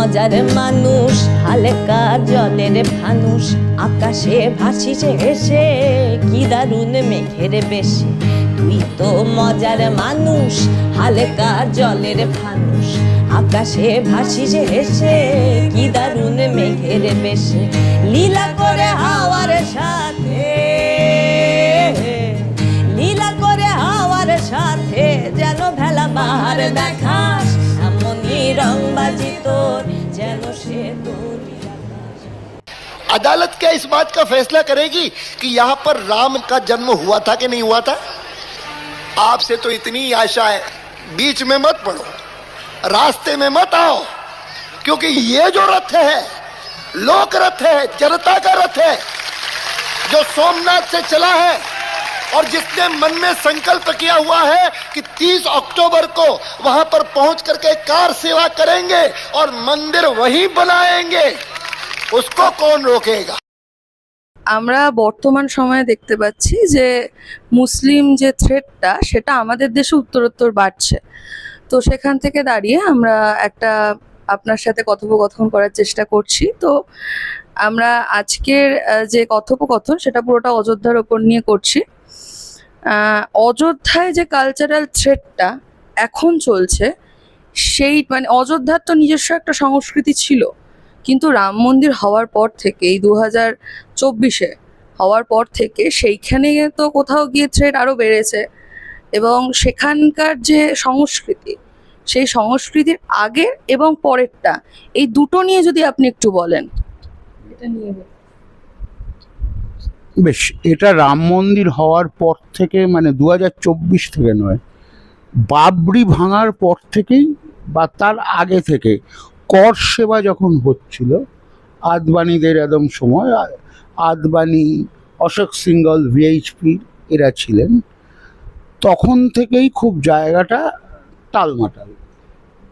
মজার মানুষ, হালকা জলের ফানুষ, আকাশে ভাসিছে হেসে, কি দারুণ মেঘের বেশে। তুই তো মজার মানুষ, হালকা জলের ফানুষ, আকাশে ভাসিছে হেসে, কি দারুণ মেঘের বেশে। লীলা করে হাওয়ার সাথে, লীলা করে হাওয়ার সাথে, যেন ভেলা বাহার দেখাস, এমনই রংবাজি তোর, যেন সে তোর। अदालत क्या इस बात का फैसला करेगी कि यहाँ पर राम का जन्म हुआ था कि नहीं हुआ था? आपसे तो इतनी आशा है, बीच में मत पड़ो, रास्ते में मत आओ, क्योंकि ये जो रथ है लोक रथ है, जनता का रथ है, जो सोमनाथ से चला है और जिसने मन में संकल्प किया हुआ है कि 30 अक्टूबर को वहां पर पहुंच करके कार सेवा करेंगे और मंदिर वहीं बनाएंगे, उसको कौन रोकेगा? আমরা বর্তমান সময়ে দেখতে পাচ্ছি যে মুসলিম যে থ্রেটটা সেটা আমাদের দেশে উত্তরোত্তর বাড়ছে। তো সেখান থেকে দাঁড়িয়ে আমরা একটা আপনার সাথে কথোপকথন করার চেষ্টা করছি। তো আমরা আজকের যে কথোপকথন সেটা পুরোটা অযোধ্যার ওপর নিয়ে করছি। অযোধ্যায় যে কালচারাল থ্রেটটা এখন চলছে, সেই মানে অযোধ্যার তো নিজস্ব একটা সংস্কৃতি ছিল, কিন্তু রাম মন্দির হওয়ার পর থেকে এই 2024-এ হওয়ার পর থেকে সেইখানে তো কোথাও গিয়ে থ্রেট আরও বেড়েছে। এবং সেখানকার যে সংস্কৃতি, সেই সংস্কৃতির আগের এবং পরেরটা, এই দুটো নিয়ে যদি আপনি একটু বলেন। এটা নিয়ে বেশ, এটা রাম মন্দির হওয়ার পর থেকে, মানে 2024 থেকে নয়, বাবরি ভাঙার পর থেকেই বা তার আগে থেকে কর সেবা যখন হচ্ছিল, আদবানিদের একদম সময়, আদবানি, অশোক সিঙ্গল, ভিএইচপি এরা ছিলেন, তখন থেকেই খুব জায়গাটা টালমাটাল।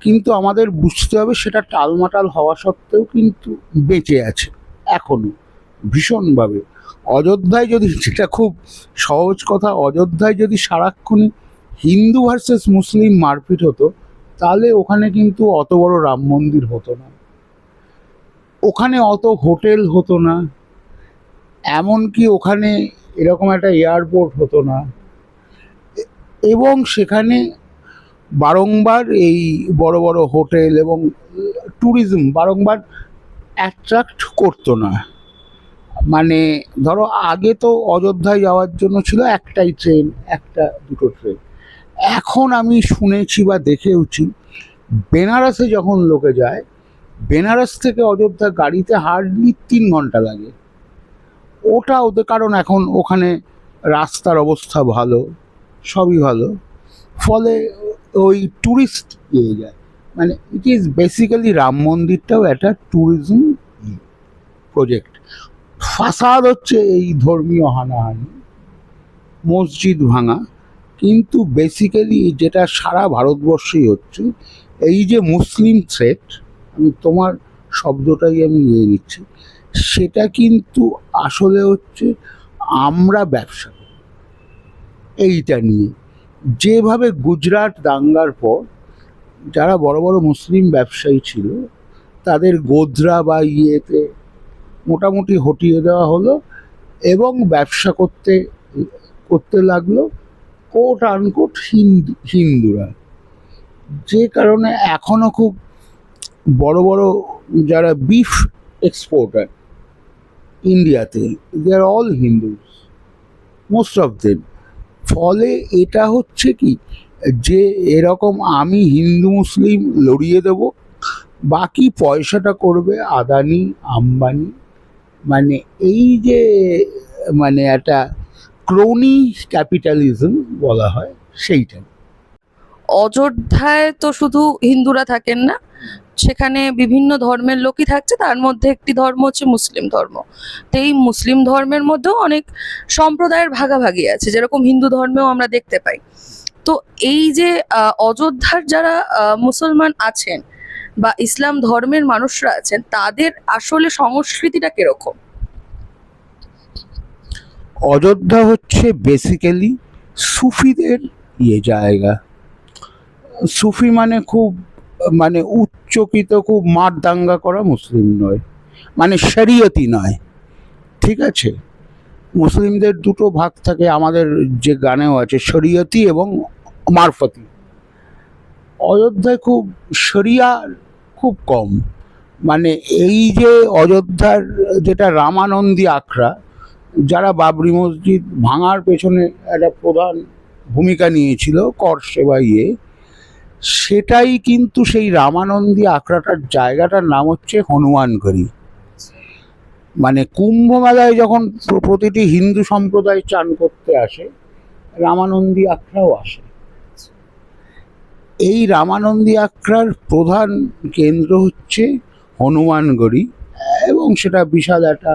কিন্তু আমাদের বুঝতে হবে সেটা টালমাটাল হওয়া সত্ত্বেও কিন্তু বেঁচে আছে এখনও ভীষণভাবে। অযোধ্যায় যদি, যেটা খুব সহজ কথা, অযোধ্যায় যদি সারাক্ষণই হিন্দু ভার্সেস মুসলিম মারপিট হতো, তাহলে ওখানে কিন্তু অত বড় রাম মন্দির হতো না, ওখানে অত হোটেল হতো না, এমনকি ওখানে এরকম একটা এয়ারপোর্ট হতো না, এবং সেখানে বারংবার এই বড় বড় হোটেল এবং ট্যুরিজম বারংবার অ্যাট্রাক্ট করতো না। মানে ধরো আগে তো অযোধ্যায় যাওয়ার জন্য ছিল একটাই ট্রেন, একটা দুটো ট্রেন। এখন আমি শুনেছি বা দেখেওছি, বেনারসে যখন লোকে যায়, বেনারস থেকে অযোধ্যা গাড়িতে হার্ডলি 3 ঘন্টা লাগে। ওটা ওদের, কারণ এখন ওখানে রাস্তার অবস্থা ভালো, সবই ভালো, ফলে ওই ট্যুরিস্ট পেয়ে যায়। মানে ইট ইজ বেসিক্যালি, রাম মন্দিরটাও একটা ট্যুরিজম প্রজেক্ট। ফাসাদ হচ্ছে এই ধর্মীয় হানাহানি, মসজিদ ভাঙা, কিন্তু বেসিক্যালি যেটা সারা ভারতবর্ষেই হচ্ছে, এই যে মুসলিম থ্রেট, আমি তোমার শব্দটাই আমি নিয়ে নিচ্ছি, সেটা কিন্তু আসলে হচ্ছে আমরা ব্যবসা করি এইটা নিয়ে। যেভাবে গুজরাট দাঙ্গার পর যারা বড় বড় মুসলিম ব্যবসায়ী ছিল, তাদের গোধরা বা ইয়েতে মোটামুটি হটিয়ে দেওয়া হলো এবং ব্যবসা করতে করতে লাগলো কোট আনকোট হিন্দুরা। যে কারণে এখনও খুব বড় বড় যারা বিফ এক্সপোর্টার ইন্ডিয়াতে, they are all Hindus, most of them. ফলে এটা হচ্ছে কি, যে এরকম আমি হিন্দু মুসলিম লড়িয়ে দেব, বাকি পয়সাটা করবে আদানি আম্বানি। মানে এই যে মানে একটা ক্রোনি ক্যাপিটালিজম বলা হয়, সেইটা। অযোধ্যায় তো শুধু হিন্দুরা থাকেন না, সেখানে বিভিন্ন ধর্মের লোকই থাকছে। তার মধ্যে একটি ধর্ম হচ্ছে মুসলিম ধর্ম। তো এই মুসলিম ধর্মের মধ্যেও অনেক সম্প্রদায়ের ভাগাভাগি আছে, যেরকম হিন্দু ধর্মেও আমরা দেখতে পাই। তো এই যে অযোধ্যার যারা মুসলমান আছেন বা ইসলাম ধর্মের মানুষরা আছেন, তাদের আসলে সংস্কৃতিটা কিরকম? অযোধ্যা হচ্ছে বেসিক্যালি সুফিদের জায়গা। সুফি মানে খুব, মানে উচ্চ উচ্চকিত খুব মার দাঙ্গা করা মুসলিম নয়, মানে শরীয়তি নয়, ঠিক আছে। মুসলিমদের দুটো ভাগ থাকে, আমাদের যে গানেও আছে, শরীয়তি এবং মারফতি। অযোধ্যায় খুব শরিয়া খুব কম, মানে এই যে অযোধ্যার যেটা রামানন্দী আখড়া, যারা বাবরি মসজিদ ভাঙার পেছনে একটা প্রধান ভূমিকা নিয়েছিল কর সেবা সেটাই কিন্তু সেই রামানন্দী আখড়াটার জায়গাটার নাম হচ্ছে হনুমানগড়ি। মানে কুম্ভ মেলায় যখন প্রতিটি হিন্দু সম্প্রদায় চান করতে আসে, রামানন্দী আখড়াও আসে। এই রামানন্দী আখড়ার প্রধান কেন্দ্র হচ্ছে হনুমানগড়ি, এবং সেটা বিশাল একটা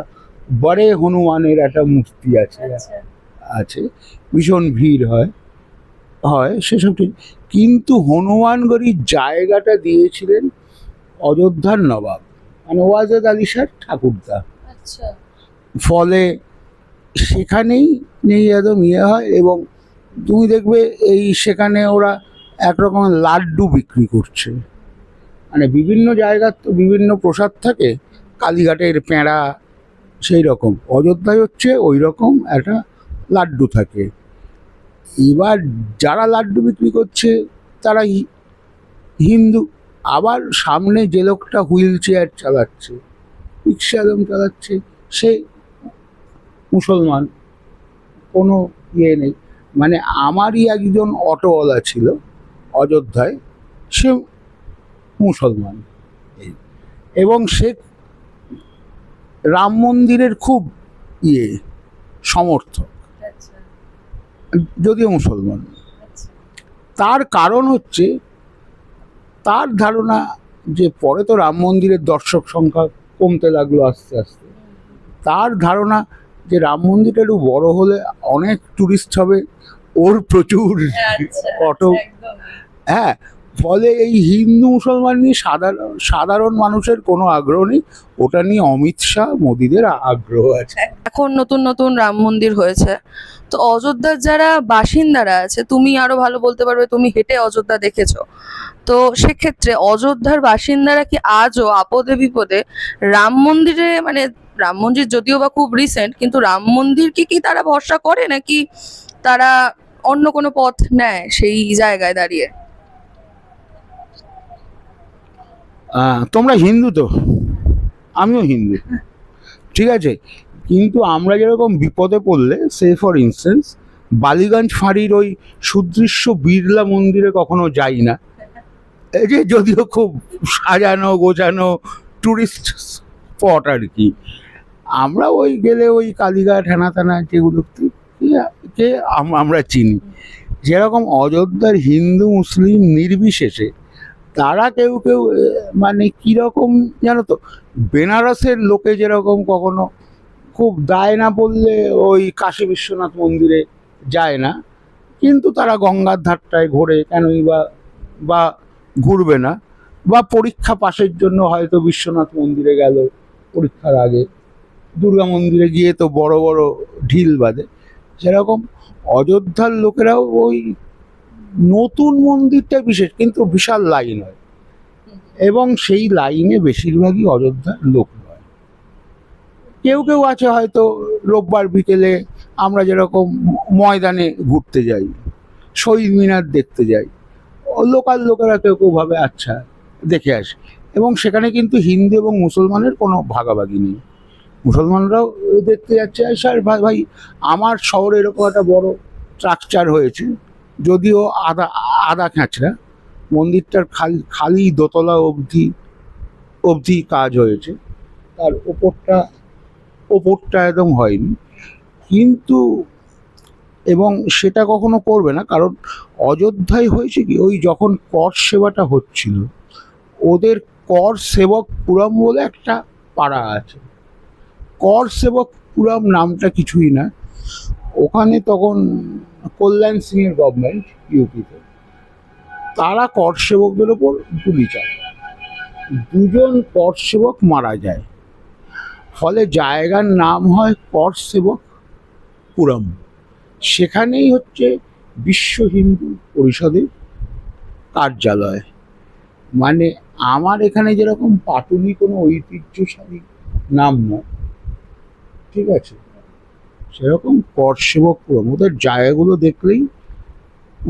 বড়ে হনুমানের একটা মূর্তি আছে, ভীষণ ভিড় হয় সেসব ঠিক। কিন্তু হনুমানগড়ির জায়গাটা দিয়েছিলেন অযোধ্যার নবাব, মানে ওয়াজেদ আলী শাহ ঠাকুরদা। ফলে সেখানেই নেই একদম হয়, এবং তুমি দেখবে সেখানে ওরা একরকম লাড্ডু বিক্রি করছে। মানে বিভিন্ন জায়গার তো বিভিন্ন প্রসাদ থাকে, কালীঘাটের প্যাঁড়া সেই রকম, অযোধ্যায় হচ্ছে ওই রকম একটা লাড্ডু থাকে। এবার যারা লাড্ডু বিক্রি করছে তারা হিন্দু, আবার সামনে যে লোকটা হুইল চেয়ার চালাচ্ছে, রিক্সা চালাচ্ছে, সে মুসলমান, কোনো নেই। মানে আমারই একজন অটোওয়ালা ছিল অযোধ্যায়, সে মুসলমান, এবং সে রাম মন্দিরের খুব সমর্থক, যদিও মুসলমান। তার কারণ হচ্ছে তার ধারণা যে পরে তো রাম মন্দিরের দর্শক সংখ্যা কমতে লাগলো আস্তে আস্তে, তার ধারণা যে রাম মন্দিরটা একটু বড় হলে অনেক টুরিস্ট হবে, ওর প্রচুর অটো, হ্যাঁ, ফলে এই হিন্দু মুসলমান নিয়ে সাধারণ মানুষের কোনো আগ্রহ নেই, ওটা নিয়ে অমিত শাহ মোদিদের আগ্রহ আছে। এখন নতুন নতুন রাম মন্দির হয়েছে, তো অযোধ্যার যারা বাসিন্দারা আছে, তুমি আরো ভালো বলতে পারবে, তুমি হেঁটে অযোধ্যা দেখেছো, তো সেক্ষেত্রে অযোধ্যার বাসিন্দারা কি আজও আপদে বিপদে রাম মন্দিরে, মানে রাম মন্দির যদিও বা খুব রিসেন্ট, কিন্তু রাম মন্দিরকে কি তারা ভরসা করে, নাকি তারা অন্য কোনো পথ নেয় সেই জায়গায় দাঁড়িয়ে? তোমরা হিন্দু তো, আমিও হিন্দু, ঠিক আছে, কিন্তু আমরা যেরকম বিপদে পড়লে, সে ফর ইনস্টেন্স বালিগঞ্জ ফাঁড়ির ওই সুদৃশ্য বিড়লা মন্দিরে কখনো যাই না, এই যে যদিও খুব সাজানো গোছানো টুরিস্ট স্পট আর কি, আমরা ওই গেলে ওই কালীঘাট হেনা তেনা যেগুলোকে আমরা চিনি। যেরকম অযোধ্যার হিন্দু মুসলিম নির্বিশেষে তারা কেউ কেউ মানে কীরকম জানো তো, বেনারসের লোকে যেরকম কখনো খুব দায় না পড়লে ওই কাশী বিশ্বনাথ মন্দিরে যায় না, কিন্তু তারা গঙ্গার ধারটায় ঘোরে, কেনই বা ঘুরবে না, বা পরীক্ষা পাশের জন্য হয়তো বিশ্বনাথ মন্দিরে গেল পরীক্ষার আগে, দুর্গা মন্দিরে গিয়ে তো বড় বড় ঢিল বাঁধে, সেরকম অযোধ্যার লোকেরাও ওই নতুন মন্দিরটা বিশেষ, কিন্তু বিশাল লাইন হয়, এবং সেই লাইনে বেশিরভাগই অযোধ্যার লোক নয়। কেউ কেউ আছে হয়তো রোববার বিকেলে আমরা যেরকম ময়দানে ঘুরতে যাই, শহীদ মিনার দেখতে যাই, লোকাল লোকেরা কেউ কেউ ভাবে আচ্ছা দেখে আসে, এবং সেখানে কিন্তু হিন্দু এবং মুসলমানের কোনো ভাগাভাগি নেই, মুসলমানরাও দেখতে যাচ্ছে। স্যার ভাই আমার শহরে এরকম একটা বড় স্ট্রাকচার হয়েছে, যদিও আধা খ্যাঁচড়া, মন্দিরটার খালি দোতলা অবধি কাজ হয়েছে, তার ওপরটা একদম হয়নি, কিন্তু এবং সেটা কখনো করবে না, কারণ অযোধ্যায় হয়েছে কি, ওই যখন কর সেবাটা হচ্ছিল, ওদের কর সেবক পুরম বলে একটা পাড়া আছে, কর সেবক পুরম নামটা কিছুই না, ওখানে তখন কল্যাণ সিংয়ের গভর্নমেন্ট ইউপিতে, তারা কর সেবকদের ওপর গুলি চালায়, দুজন কর সেবক মারা যায়, ফলে জায়গার নাম হয় কর সেবক পুরম। সেখানেই হচ্ছে বিশ্ব হিন্দু পরিষদের কার্যালয়, মানে আমার এখানে যেরকম পাটুলি কোনো ঐতিহ্যশালী নাম নয়, ঠিক আছে, সেরকম করসেবকপুরম ওদের জায়গাগুলো দেখলেই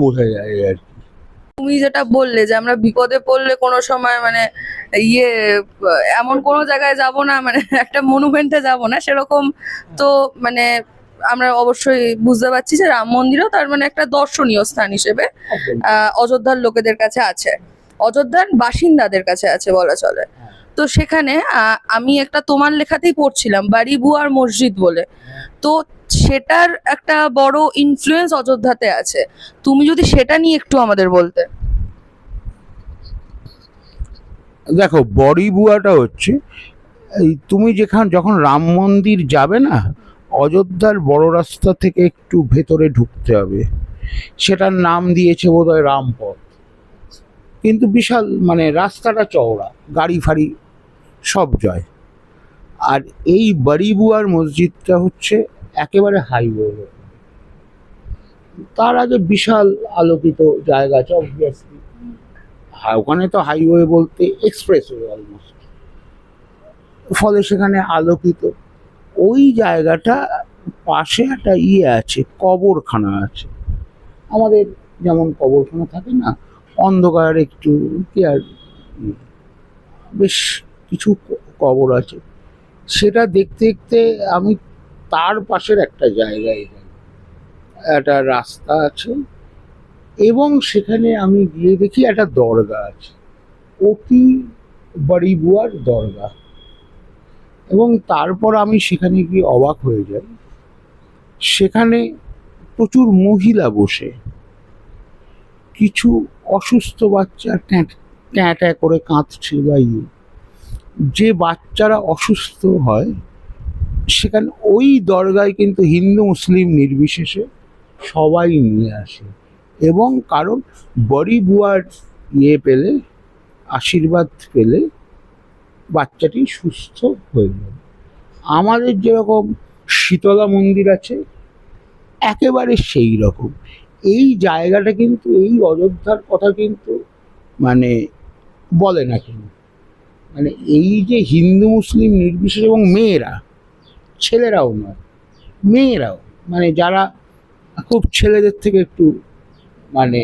বোঝা যায় আর কি। তুমি যেটা বললে যে আমরা বিপদে পড়লে কোনো সময় মানে ইয়ে এমন কোনো জায়গায় যাব না, মানে একটা মনুমেন্টে যাব না, সেরকম তো মানে আমরা অবশ্যই বুঝতে পারছি যে রাম মন্দিরও তার মানে একটা দর্শনীয় স্থান হিসেবে অযোধ্যার লোকেদের কাছে আছে, অযোধ্যার বাসিন্দাদের কাছে আছে বলা চলে। তো সেখানে আমি একটা তোমার লেখাতেই পড়ছিলাম বাড়ি বুয়ার মসজিদ বলে, তো সেটার একটা বড় ইনফ্লুয়েন্স অযোধ্যাতে আছে। তুমি যদি সেটা নিয়ে একটু আমাদের বলতে। দেখো, বড়ি বুয়াটা হচ্ছে এই তুমি যখন রাম মন্দির যাবে না, অযোধ্যার বড় রাস্তা থেকে একটু ভেতরে ঢুকতে হবে, সেটার নাম দিয়েছে বোধহয় রামপথ, কিন্তু বিশাল মানে রাস্তাটা চওড়া, গাড়ি ফাড়ি সব যায়। আর এই বাড়িবুয়ার মসজিদটা হচ্ছে একেবারে হাইওয়ে, তার আগে বিশাল আলোকিত জায়গা আছে অবভিয়াসলি। ওখানে তো হাইওয়ে বলতে এক্সপ্রেসওয়ে অলমোস্ট, ফলে সেখানে আলোকিত। ওই জায়গাটা পাশে একটা আছে, কবরখানা আছে, আমাদের যেমন কবরখানা থাকে না, অন্ধকার একটু কেয়ার, বেশ কিছু কবর আছে। সেটা দেখতে দেখতে আমি তার পাশের একটা জায়গায় যাই, একটা রাস্তা আছে, এবং সেখানে আমি গিয়ে দেখি একটা দরগা আছে, অতি বাড়িবুয়ার দরগা। এবং তারপর আমি সেখানে গিয়ে অবাক হয়ে যাই, সেখানে প্রচুর মহিলা বসে, কিছু অসুস্থ বাচ্চা ট্যাঁ করে কাঁদছে বা যে বাচ্চারা অসুস্থ হয় সেখানে ওই দরগায় কিন্তু হিন্দু মুসলিম নির্বিশেষে সবাই নিয়ে আসে, এবং কারণ বড়ি বুয়ার পেলে, আশীর্বাদ পেলে বাচ্চাটি সুস্থ হয়ে যাবে। আমাদের যেরকম শীতলা মন্দির আছে একেবারে সেই রকম। এই জায়গাটা কিন্তু এই অযোধ্যার কথা কিন্তু মানে বলে না কেন, মানে এই যে হিন্দু মুসলিম নির্বিশেষে, এবং মেয়েরা, ছেলেরাও নয়, মেয়েরাও, মানে যারা খুব ছেলেদের থেকে একটু মানে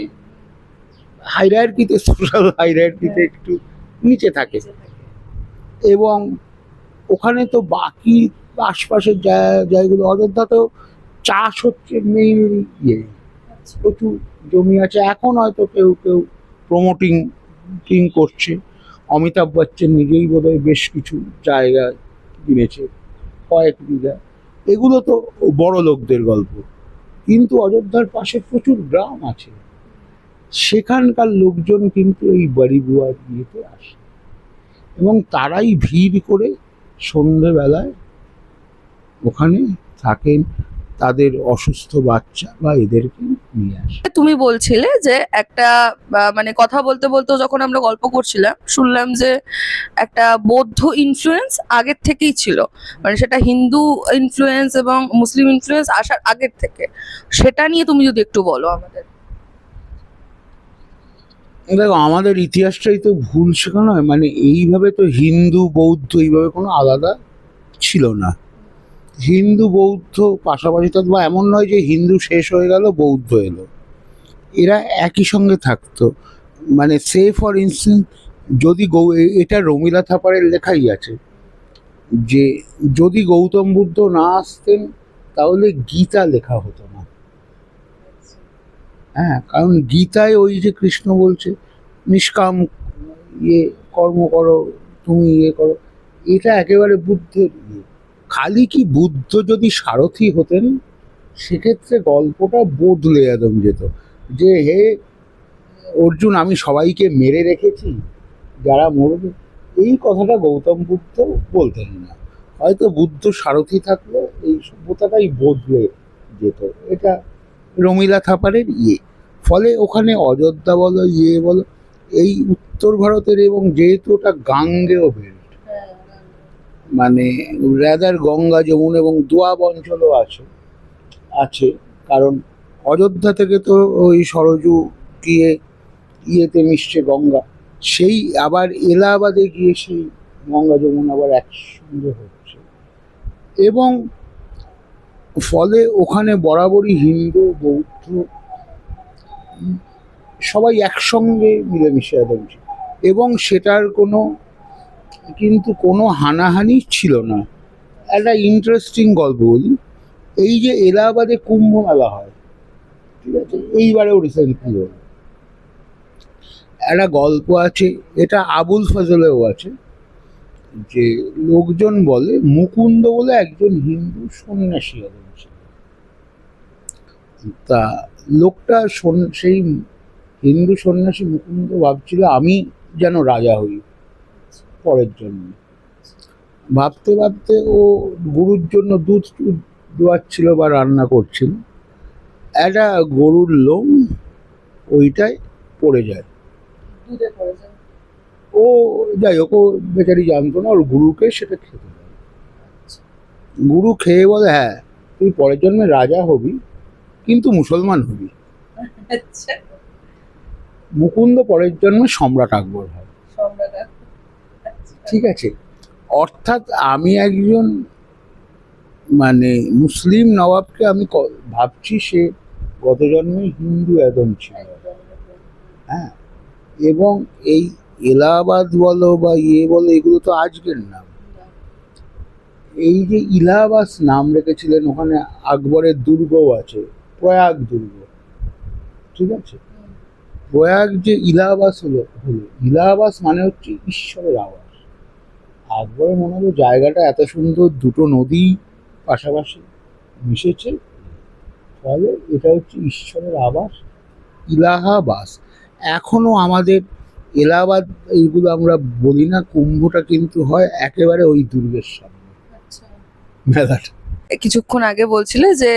হাইরার্কিতে, সোশ্যাল হাইরার্কিতে একটু নিচে থাকে। এবং ওখানে তো বাকি আশপাশের জায়গাগুলো, অযোধ্যাতেও চাষ হচ্ছে মেইনলি, প্রচুর জমি আছে। এখন হয়তো কেউ কেউ প্রমোটিং করছে, অমিতাভ বচ্চন নিজেই বোধহয় বেশ কিছু জায়গা কিনেছে, কয়েক বিঘা। এগুলো তো বড় লোকদের গল্প, কিন্তু অযোধ্যার পাশে প্রচুর গ্রাম আছে, সেখানকার লোকজন কিন্তু এই বাড়িবুয়ার বিয়েতে আসে, এবং তারাই ভিড় করে সন্ধেবেলায় ওখানে থাকেন, তাদের অসুস্থ বাচ্চা বা এদেরকে নিয়ে আসে। তুমি বলছিলে যে একটা মানে কথা বলতে বলতে যখন আমরা গল্প করছিলাম শুনলাম যে একটা বৌদ্ধ ইনফ্লুয়েন্স আগের থেকেই ছিল, মানে সেটা হিন্দু ইনফ্লুয়েন্স এবং মুসলিম ইনফ্লুয়েন্স আসার আগের থেকে, সেটা নিয়ে তুমি যদি একটু বলো আমাদের। দেখো, আমাদের ইতিহাসটাই তো ভুল শেখানো হয়, মানে এইভাবে তো হিন্দু বৌদ্ধ এইভাবে কোনো আলাদা ছিল না। হিন্দু বৌদ্ধ পাশাপাশি থাকতো, বা এমন নয় যে হিন্দু শেষ হয়ে গেল বৌদ্ধ এলো, এরা একই সঙ্গে থাকতো। মানে সে ফর ইনস্টেন্স, যদি এটা রমিলা থাপারের লেখাই আছে যে যদি গৌতম বুদ্ধ না আসতেন তাহলে গীতা লেখা হতো না। হ্যাঁ, কারণ গীতায় ওই যে কৃষ্ণ বলছে নিষ্কাম কর্ম করো, তুমি করো, এটা একেবারে বুদ্ধের খালি কি বুদ্ধ যদি সারথি হতেন সেক্ষেত্রে গল্পটা বদলে একদম যেত, যে হে অর্জুন, আমি সবাইকে মেরে রেখেছি, যারা মরবে, এই কথাটা গৌতম বুদ্ধ বলতেন না। হয়তো বুদ্ধ সারথি থাকলে এই সভ্যতাটাই বদলে যেত। এটা রমিলা থাপারের ফলে ওখানে অযোধ্যা বলো বলো, এই উত্তর ভারতের, এবং যেহেতু ওটা গাঙ্গেয় বেল্ট, মানে রাদার গঙ্গা যমুনা এবং দোয়াব অঞ্চলও আছে, কারণ অযোধ্যা থেকে তো ওই সরজু গিয়ে মিশছে গঙ্গা, সেই আবার এলাহাবাদে গিয়ে সেই গঙ্গা যমুনা আবার একসঙ্গে হচ্ছে, এবং ফলে ওখানে বরাবরই হিন্দু বৌদ্ধ সবাই একসঙ্গে মিলেমিশে একদম ছিল। এবং সেটার কোনো হানাহানি ছিল না। একটা ইন্টারেস্টিং গল্প বলি, এই যে এলাহাবাদে কুম্ভ মেলা হয়, ঠিক আছে, এইবারেও রিসেন্টলি হলো, একটা গল্প আছে, এটা আবুল ফজলেও আছে, যে লোকজন বলে মুকুন্দ বলে একজন হিন্দু সন্ন্যাসী ছিল। তা লোকটা সেই হিন্দু সন্ন্যাসী মুকুন্দ ভাবছিল আমি যেন রাজা হই পরের জন্য। ভাবতে ভাবতে ও গুরুর জন্য দুধ দোয়াচ্ছিল বা রান্না করছিল, একটা গরুর লোম ওইটায় পড়ে যায়। ও যাই হোক, ও বেচারি জানতো না, ওর গুরুকে সেটা খেতে দেয়। গুরু খেয়ে বলে, হ্যাঁ তুই পরের জন্মে রাজা হবি, কিন্তু মুসলমান হবি। মুকুন্দ পরের জন্মে সম্রাট আকবর হয়। ঠিক আছে, অর্থাৎ আমি একজন মুসলিম নবাবকে আমি ভাবছি সে গত জন্মে হিন্দু একদম ছিল। হ্যাঁ, এবং এই এলাহাবাদ বলো বা বলো, এগুলো তো আজকের নাম। এই যে ইলাহাবাদ নাম রেখেছিলেন, ওখানে আকবরের দুর্গও আছে, প্রয়াগ দুর্গ। ঠিক আছে, প্রয়াগ যে ইলাহাবাদ হলো, ইলাহাবাদ মানে হচ্ছে ঈশ্বরের আবাস। আকবরের মনে হলো জায়গাটা এত সুন্দর, দুটো নদী পাশাপাশি মিশেছে, ফলে এটা হচ্ছে ঈশ্বরের আবাস, ইলাহাবাদ। এখনো আমাদের এলাহাবাদ এইগুলো আমরা বলি না, কুম্ভটা কিন্তু হয় একেবারে ওই দুর্গের সামনে মেলাটা। কিছুক্ষণ আগে বলছিলে যে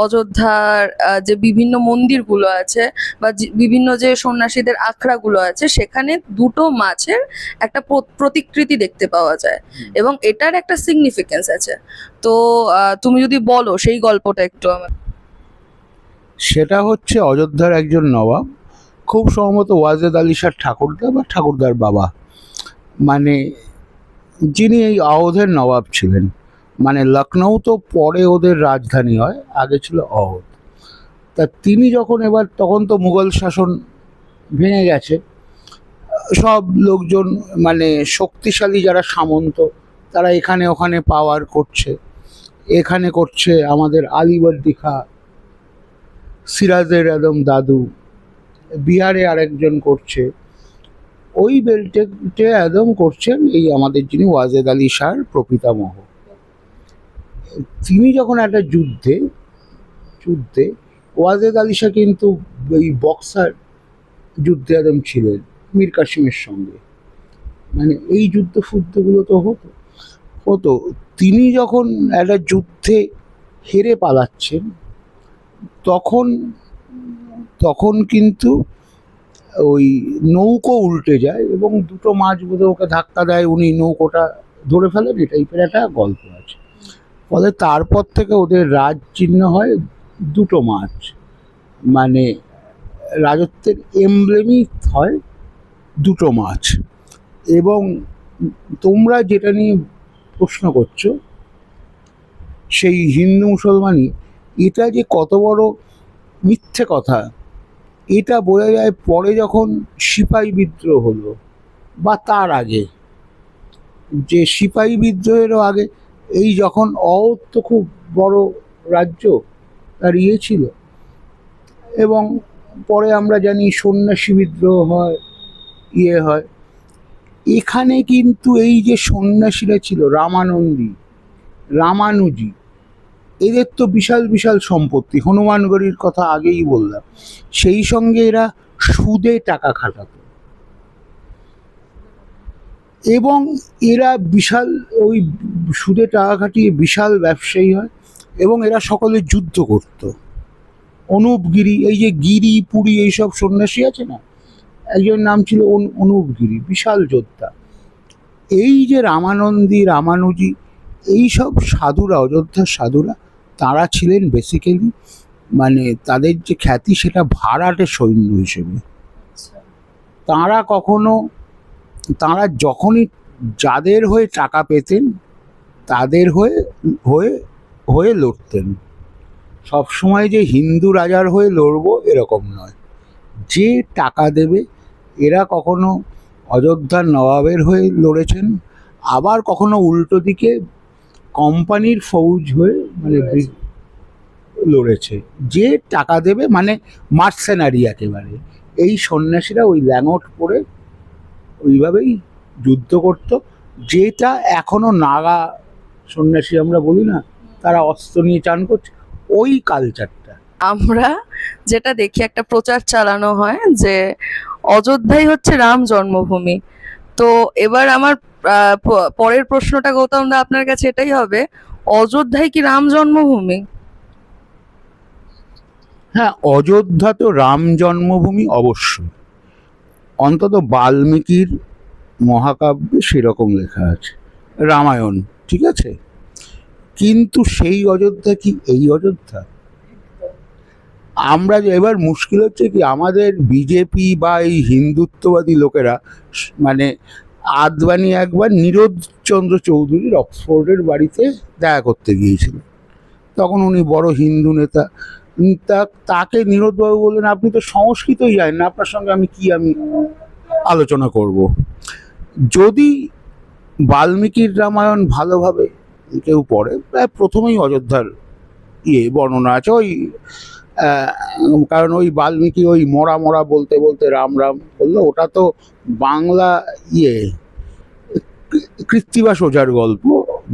অযোধ্যার যে বিভিন্ন মন্দিরগুলো আছে বা বিভিন্ন যে সন্ন্যাসীদের আখড়াগুলো আছে, সেখানে দুটো মাছের একটা প্রতিকৃতি দেখতে পাওয়া যায়, এবং এটার একটা সিগনিফিকেন্স আছে। তো তুমি যদি বলো সেই গল্পটা একটু আমার। সেটা হচ্ছে অযোধ্যার একজন নবাব, খুব সম্ভবত ওয়াজেদ আলী শাহ ঠাকুরদা বা ঠাকুরদার বাবা, যিনি এই অওধের নবাব ছিলেন। লখনৌ তো পরে ওদের রাজধানী হয়, আগে ছিল অওধ। তা তিনি যখন তখন তো মুঘল শাসন ভেঙে গেছে, সব লোকজন শক্তিশালী যারা সামন্ত তারা এখানে ওখানে পাওয়ার করছে। এখানে করছে আমাদের আলিবর্দী খাঁ, সিরাজের একদম দাদু, বিহারে আরেকজন করছে, ওই বেল্টে একদম করছেন এই আমাদের যিনি ওয়াজেদ আলী শাহর প্রপিতামহ। তিনি যখন একটা যুদ্ধে ওয়াজেদ আলী শাহ কিন্তু এই বক্সার যুদ্ধে একদম ছিলেন মীর কাসিমের সঙ্গে, এই যুদ্ধগুলো তো হতো। তিনি যখন একটা যুদ্ধে হেরে পালাচ্ছেন, তখন কিন্তু ওই নৌকো উল্টে যায় এবং দুটো মাছ বোধহয় ওকে ধাক্কা দেয়, উনি নৌকোটা ধরে ফেলেন, এই টাইপের একটা গল্প আছে। ফলে তারপর থেকে ওদের রাজ চিহ্ন হয় দুটো মাছ, রাজত্বের এমব্লেমই হয় দুটো মাছ। এবং তোমরা যেটা নিয়ে প্রশ্ন করছো, সেই হিন্দু মুসলমানই, এটা যে কত বড় মিথ্যে কথা এটা বোঝা যায় পরে যখন সিপাহী বিদ্রোহ হলো, বা তার আগে, যে সিপাহী বিদ্রোহেরও আগে, এই যখন অওধ তো খুব বড় রাজ্য, তার ছিল, এবং পরে আমরা জানি সন্ন্যাসী বিদ্রোহ হয়, হয়। এখানে কিন্তু এই যে সন্ন্যাসীরা ছিল, রামানুজি, এদের তো বিশাল বিশাল সম্পত্তি, হনুমানগড়ির কথা আগেই বললাম, সেই সঙ্গে এরা সুদে টাকা খাটাতো, এবং এরা বিশাল ওই সুদে টাকা খাটিয়ে বিশাল ব্যবসায়ী হয়, এবং এরা সকলে যুদ্ধ করত। অনুপগিরি, এই যে গিরি পুরী এইসব সন্ন্যাসী আছে না, একজন নাম ছিল অনুপগিরি, বিশাল যোদ্ধা। এই যে রামানুজি, এইসব সাধুরা, অযোধ্যার সাধুরা, তারা ছিলেন বেসিক্যালি তাদের যে খ্যাতি সেটা ভাড়াটে সৈন্য হিসেবে। তারা কখনো তাঁরা যখনই যাদের হয়ে টাকা পেতেন তাদের হয়ে হয়ে হয়ে লড়তেন। সবসময় যে হিন্দু রাজার হয়ে লড়বো এরকম নয়, যে টাকা দেবে। এরা কখনো অযোধ্যার নবাবের হয়ে লড়েছেন, আবার কখনো উল্টো দিকে কোম্পানির ফৌজ হয়ে মানে লড়েছে। যে টাকা দেবে মানে মার্সেনারি একেবারে। এই সন্ন্যাসীরা ওই ল্যাঙ্গট পরে ওইভাবেই যুদ্ধ করত, যেটা এখনো নাগা সন্ন্যাসী আমরা বলি না, তারা অস্ত্র নিয়ে চান করছে, ওই কালচারটা। আমরা যেটা দেখি একটা প্রচার চালানো হয় যে অযোধ্যাই হচ্ছে রাম জন্মভূমি। তো এবার আমার পরের প্রশ্নটা গৌতম দা আপনার কাছে এটাই হবে, অযোধ্যায় কি রাম জন্মভূমি? হ্যাঁ, অযোধ্যা তো রাম জন্মভূমি অবশ্যই, অন্তত বাল্মীকির মহাকাব্যে সেরকম লেখা আছে, রামায়ণ, ঠিক আছে। কিন্তু সেই অযোধ্যা কি এই অযোধ্যা? আমরা যে এবার মুশকিল হচ্ছে কি, আমাদের বিজেপি বা এই হিন্দুত্ববাদী লোকেরা মানে আদবানি একবার নীরোদচন্দ্র চৌধুরীর অক্সফোর্ডের বাড়িতে দেখা করতে গিয়েছিল, তখন উনি বড় হিন্দু নেতা। তাকে নীরোদবাবু বললেন, আপনি তো সংস্কৃতই জানেন না, আপনার সঙ্গে আমি আলোচনা করব। যদি বাল্মীকির রামায়ণ ভালোভাবে কেউ পড়ে, প্রায় প্রথমেই অযোধ্যার বর্ণনা আছে। ওই কারণ ওই বাল্মীকি ওই মরা মরা বলতে বলতে রাম রাম বললো, ওটা তো বাংলা কৃত্তিবাস ওঝার গল্প,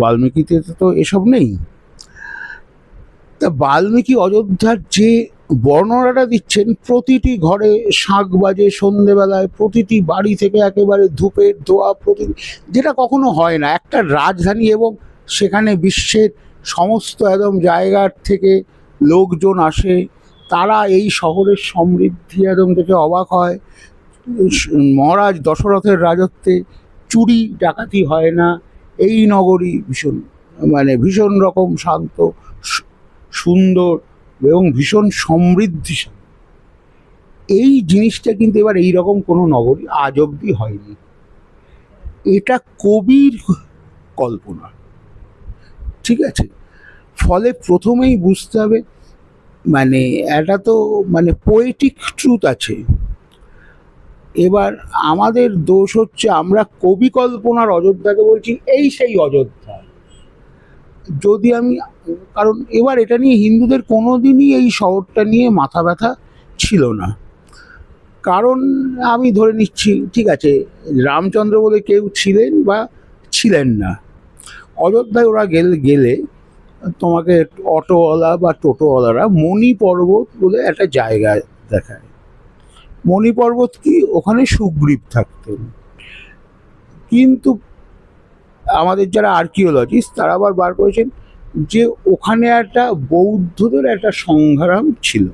বাল্মীকিতে তো এসব নেই। তা বাল্মীকি অযোধ্যার যে বর্ণনাটা দিচ্ছেন, প্রতিটি ঘরে শাঁখ বাজে সন্ধেবেলায়, প্রতিটি বাড়ি থেকে একেবারে ধূপের ধোয়া, যেটা কখনো হয় না একটা রাজধানী, এবং সেখানে বিশ্বের সমস্ত একদম জায়গার থেকে লোকজন আসে, তারা এই শহরের সমৃদ্ধি একদম দেখে অবাক হয়। মহারাজ দশরথের রাজত্বে চুরি ডাকাতি হয় না, এই নগরী ভীষণ রকম শান্ত, সুন্দর এবং ভীষণ সমৃদ্ধিশালী। এই জিনিসটা কিন্তু এবার এইরকম কোনো নগরী আজ অবধি হয়নি। এটা কবির কল্পনা, ঠিক আছে। ফলে প্রথমেই বুঝতে হবে মানে এটা তো মানে পোয়েটিক ট্রুথ আছে। এবার আমাদের দোষ হচ্ছে আমরা কবি কল্পনার অযোধ্যাকে বলছি এই সেই অযোধ্যা। যদি আমি, কারণ এবার এটা নিয়ে হিন্দুদের কোনোদিনই এই শহরটা নিয়ে মাথা ব্যথা ছিল না, কারণ আমি ধরে নিচ্ছি ঠিক আছে রামচন্দ্র বলে কেউ ছিলেন বা ছিলেন না। অযোধ্যায় ওরা গেলে তোমাকে অটোওয়ালা বা টোটোওয়ালারা মণি পর্বত বলে একটা জায়গা দেখায়। মণি পর্বত কি, ওখানে সুগ্রীব থাকতেন। কিন্তু আমাদের যারা আর্কিওলজিস্ট তারা আবার বার করেছেন যে ওখানে একটা বৌদ্ধদের একটা সংগ্রাম ছিল,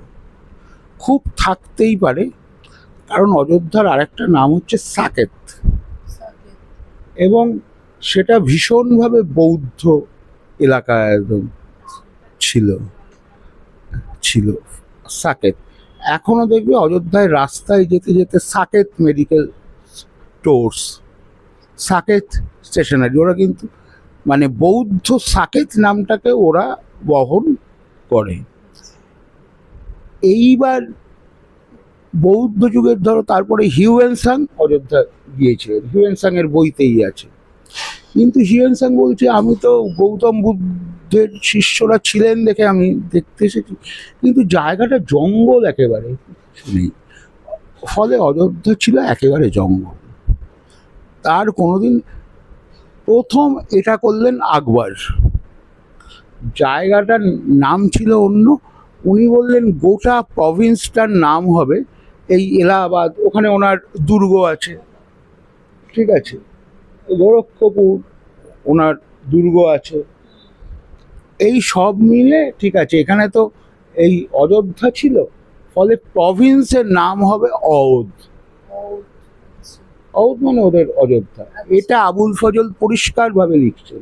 খুব থাকতেই পারে, কারণ অযোধ্যার আরেকটা নাম হচ্ছে সাকেত, এবং সেটা ভীষণভাবে বৌদ্ধ এলাকা একদম ছিল সাকেত। এখনো দেখবে অযোধ্যায় রাস্তায় যেতে যেতে Saket medical stores, Saket stationery, ওরা কিন্তু মানে বৌদ্ধ সাকেত নামটাকে ওরা বহন করে। এইবার বৌদ্ধ যুগের ধরো তারপরে হিউয়েনসাং অযোধ্যা গিয়েছিলেন, হিউয়েনসাং এর বইতেই আছে। কিন্তু হিউয়েনসাং বলছে আমি তো গৌতম বুদ্ধের শিষ্যরা ছিলেন দেখে আমি দেখতে এসেছি, কিন্তু জায়গাটা জঙ্গল একেবারে নেই, ফলে অযোধ্যা ছিল একেবারে জঙ্গল। তার কোনোদিন প্রথম এটা করলেন আকবর, জায়গাটার নাম ছিল অন্য, উনি বললেন গোটা প্রভিন্সটার নাম হবে এই এলাহাবাদ, ওখানে ওনার দুর্গ আছে, ঠিক আছে, গোরক্ষপুর ওনার দুর্গ আছে, এই সব মিলে ঠিক আছে এখানে তো এই অযোধ্যা ছিল, ফলে প্রভিন্সের নাম হবে অওধ। অওধ মানে ওদের অযোধ্যা, এটা আবুল ফজল পরিষ্কারভাবে লিখছেন।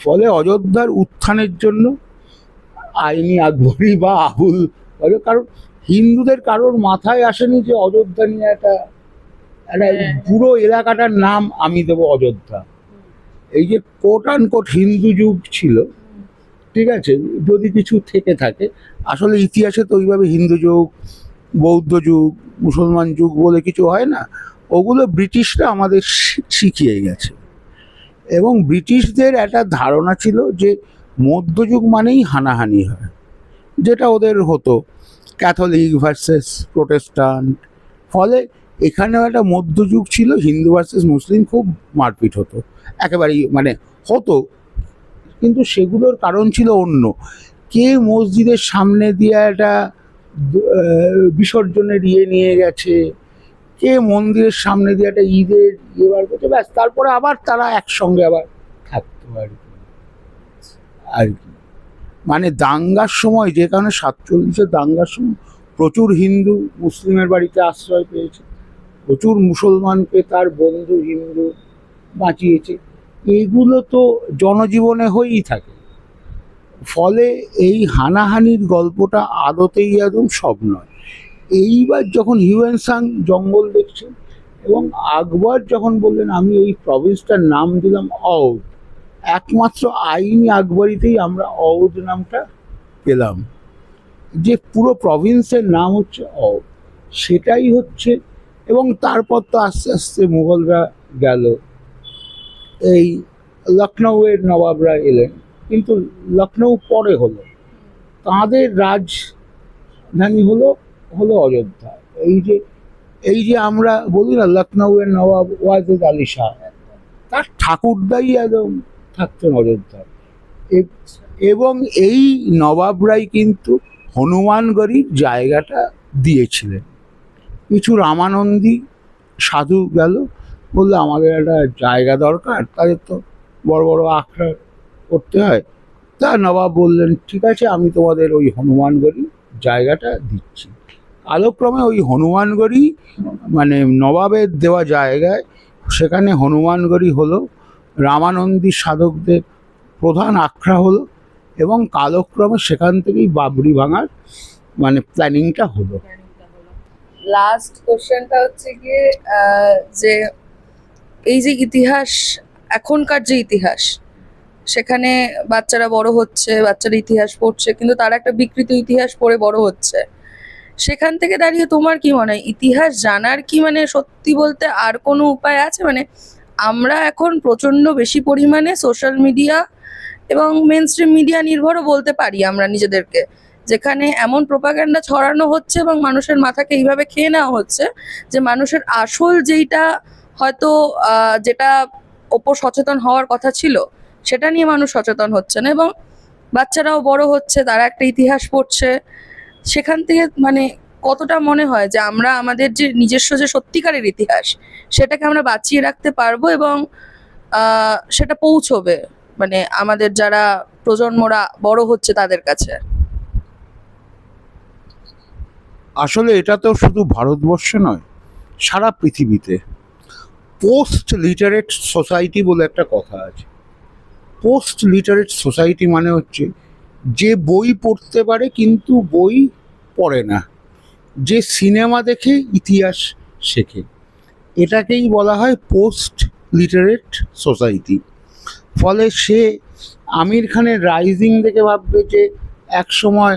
ফলে অযোধ্যার উত্থানের জন্য আইনি আকবরী বা আবুল, কারণ হিন্দুদের কারোর মাথায় আসেনি যে অযোধ্যা নিয়ে একটা একটা পুরো এলাকাটার নাম আমি দেবো অযোধ্যা। এই যে কোট আনকোট হিন্দু যুগ ছিল, ঠিক আছে, যদি কিছু থেকে থাকে, আসলে ইতিহাসে তো ওইভাবে হিন্দু যুগ, বৌদ্ধ যুগ, মুসলমান যুগ বলে কিছু হয় না। ওগুলো ব্রিটিশরা আমাদের শিখিয়ে গেছে। এবং ব্রিটিশদের একটা ধারণা ছিল যে মধ্যযুগ মানেই হানাহানি হয়, যেটা ওদের হতো, ক্যাথলিক ভার্সেস প্রোটেস্টান্ট। ফলে এখানেও একটা মধ্যযুগ ছিল, হিন্দু ভার্সেস মুসলিম খুব মারপিট হতো, একেবারেই মানে হতো। কিন্তু সেগুলোর কারণ ছিল অন্য। কে মসজিদের সামনে দিয়ে একটা বিসর্জনের নিয়ে গেছে, কে মন্দিরের সামনে দিয়ে একটা ঈদের বার করছে, ব্যাস, তারপরে আবার তারা একসঙ্গে আবার থাকতো আর কি। মানে দাঙ্গার সময়, যে কারণে 47-এর দাঙ্গার সময় প্রচুর হিন্দু মুসলিমের বাড়িতে আশ্রয় পেয়েছে, প্রচুর মুসলমানকে তার বন্ধু হিন্দু বাঁচিয়েছে। এগুলো তো জনজীবনে হয়েই থাকে। ফলে এই হানাহানির গল্পটা আদতেই একদম সব নয়। এইবার যখন হিউয়েন সাং জঙ্গল দেখছেন এবং আকবর যখন বললেন আমি এই প্রভিন্সটার নাম দিলাম অওধ, একমাত্র আইনি আকবরীতেই আমরা অওধ নামটা পেলাম, যে পুরো প্রভিন্সের নাম হচ্ছে অওধ, সেটাই হচ্ছে। এবং তারপর তো আস্তে আস্তে মুঘলরা গেল, এই লখনৌয়ের নবাবরা এলেন, কিন্তু লখনৌ পরে হলো, তাঁদের রাজধানী হলো অযোধ্যা। এই যে আমরা বলি না লখনৌয়ের নবাব ওয়াজেদ আলী শাহ, তার ঠাকুরদাই একদম থাকতেন অযোধ্যায়। এবং এই নবাবরাই কিন্তু হনুমানগড়ির জায়গাটা দিয়েছিলেন। কিছু রামানন্দী সাধু গেল, বললো আমাদের একটা জায়গা দরকার, তাদের তো বড় বড় আখড়া করতে হয়। তা নবাব বললেন ঠিক আছে, আমি তোমাদের ওই হনুমানগড়ি জায়গাটা দিচ্ছি। কালক্রমে ওই হনুমানগড়ি মানে নবাবের দেওয়া জায়গায়, সেখানে হনুমানগড়ি হলো, রামানন্দী সাধকদের প্রধান আখড়া হলো, এবং কালক্রমে সেখান থেকেই বাবরি ভাঙার মানে প্ল্যানিংটা হলো। লাস্ট কোশ্চেনটা হচ্ছে গিয়ে যে এই যে ইতিহাস, এখনকার যে ইতিহাস, সেখানে বাচ্চারা বড় হচ্ছে, বাচ্চারা ইতিহাস পড়ছে, কিন্তু তারা একটা বিকৃত ইতিহাস পড়ে বড় হচ্ছে। সেখান থেকে দাঁড়িয়ে তোমার কি মনে হয়, ইতিহাস জানার কি মানে সত্যি বলতে আর কোনো উপায় আছে? মানে আমরা এখন প্রচণ্ড বেশি পরিমাণে সোশ্যাল মিডিয়া এবং মেন স্ট্রিম মিডিয়া নির্ভরও বলতে পারি আমরা নিজেদেরকে, যেখানে এমন প্রোপাগান্ডা ছড়ানো হচ্ছে এবং মানুষের মাথাকে এইভাবে খেয়ে নেওয়া হচ্ছে যে মানুষের আসল যেইটা হয়তো যেটা ওপর সচেতন হওয়ার কথা ছিল সেটা নিয়ে মানুষ সচেতন হচ্ছে না, এবং বাচ্চারাও বড় হচ্ছে, তারা একটা ইতিহাস পড়ছে। সেখান থেকে মানে কতটা মনে হয় যে আমরা আমাদের যে নিজস্ব যে সত্যিকারের ইতিহাস সেটাকে আমরা বাঁচিয়ে রাখতে পারবো এবং সেটা পৌঁছবে মানে আমাদের যারা প্রজন্মরা বড় হচ্ছে তাদের কাছে? আসলে এটা তো শুধু ভারতবর্ষে নয়, সারা পৃথিবীতে পোস্ট লিটারেট সোসাইটি বলে একটা কথা আছে। পোস্ট লিটারেট সোসাইটি মানে হচ্ছে যে বই পড়তে পারে কিন্তু বই পড়ে না, যে সিনেমা দেখে ইতিহাস শেখে, এটাকেই বলা হয় পোস্ট লিটারেট সোসাইটি। ফলে সে আমির খানের রাইজিং দেখে ভাববে যে এক সময়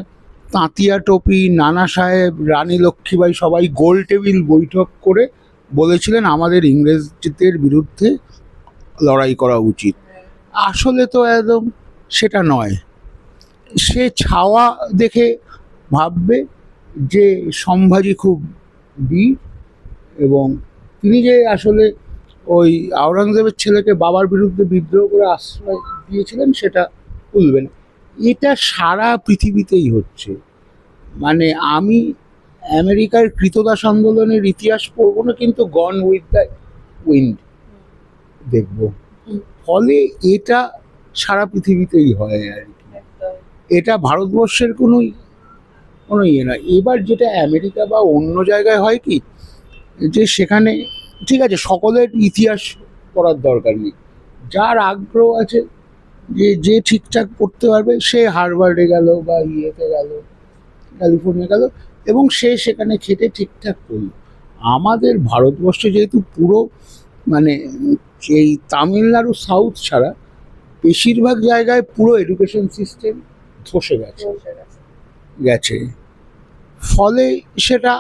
তাঁতিয়া টোপি, নানা সাহেব, রানী লক্ষ্মীবাই সবাই গোল টেবিল বৈঠক করে বলেছিলেন আমাদের ইংরেজদের বিরুদ্ধে লড়াই করা উচিত। আসলে তো একদম সেটা নয়। সে ছাওয়া দেখে ভাববে যে সম্ভাজি খুব বীর, এবং তিনি যে আসলে ওই আওরঙ্গজেবের ছেলেকে বাবার বিরুদ্ধে বিদ্রোহ করে আশ্রয় দিয়েছিলেন সেটা ভুলবেন। এটা সারা পৃথিবীতেই হচ্ছে। মানে আমি আমেরিকার কৃতদাস আন্দোলনের ইতিহাস পড়বো না, কিন্তু গন উইথ দ্য উইন্ড দেখবো। ফলে এটা সারা পৃথিবীতেই হয় আর কি, এটা ভারতবর্ষের কোনো ইয়ে নয়। এবার যেটা আমেরিকা বা অন্য জায়গায় হয় কি, যে সেখানে ঠিক আছে সকলের ইতিহাস পড়ার দরকার নেই, যার আগ্রহ আছে যে ঠিকঠাক পড়তে পারবে সে হার্ভার্ডে গেল বা ইয়েতে গেল, ক্যালিফোর্নিয়া গেল, এবং সে সেখানে খেটে ঠিকঠাক করল। আমাদের ভারতবর্ষে যেহেতু পুরো মানে এই তামিলনাড়ু সাউথ ছাড়া বেশিরভাগ জায়গায় পুরো এডুকেশন সিস্টেম ধসে গেছে, ফলে সেটা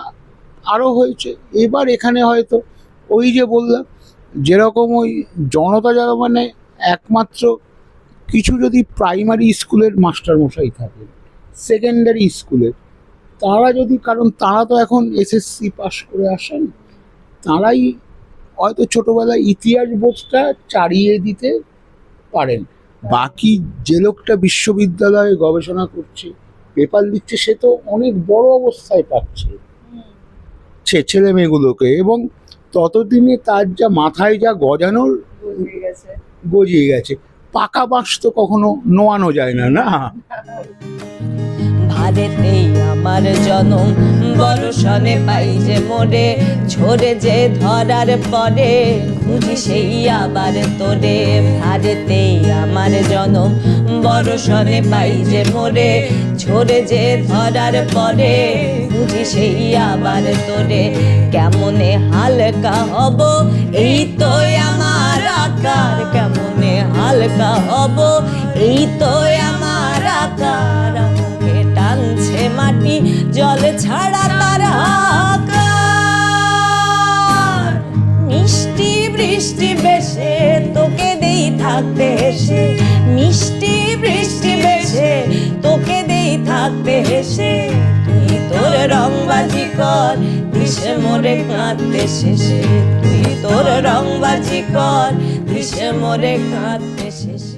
আরও হয়েছে। এবার এখানে হয়তো ওই যে বললাম, যেরকম ওই জনতা যারা মানে একমাত্র কিছু যদি প্রাইমারি স্কুলের মাস্টারমশাই থাকে, সেকেন্ডারি স্কুলের তারা যদি, কারণ তারা তো এখন এসএসসি পাস করে আসেন, তারাই হয়তো ছোটোবেলায় ইতিহাস বোধটা চালিয়ে দিতে পারেন। বাকি যে লোকটা বিশ্ববিদ্যালয়ে গবেষণা করছে, পেপার লিখছে, সে তো অনেক বড় অবস্থায় পাচ্ছে ছেলে মেয়েগুলোকে, এবং ততদিনে তার যা মাথায় যা গজানোর গজিয়ে গেছে। পাকা বাঁশ তো কখনো নোয়ানো যায় না, না? ভারতেই আমার জনম বর্ষণে পাই যে মোরে, ঝরে যে ধরার পরে খুঁজি সেই আবার তোরে। ভারতেই আমার জনম বর্ষণে পাই যে মোরে, ঝরে যে ধরার পরে খুঁজি সেই আবার তোরে। কেমনে হালকা হব এই তো আমার আকার, কেমনে হালকা হব এই তো আমার আকার। আমাকে টানছে মাটি জল ছাড়া তার হাহাকার। মিষ্টি বৃষ্টি বেশে তোকে দেই থাকতে হেসে, মিষ্টি বৃষ্টি বেশে তোকে দেই থাকতে হেসে। তুই তোর রংবাজি কর দিশে মোরে কাঁদতে শেষে, তুই তোর রংবাজি কর দিশে মোরে কাঁদতে শেষে।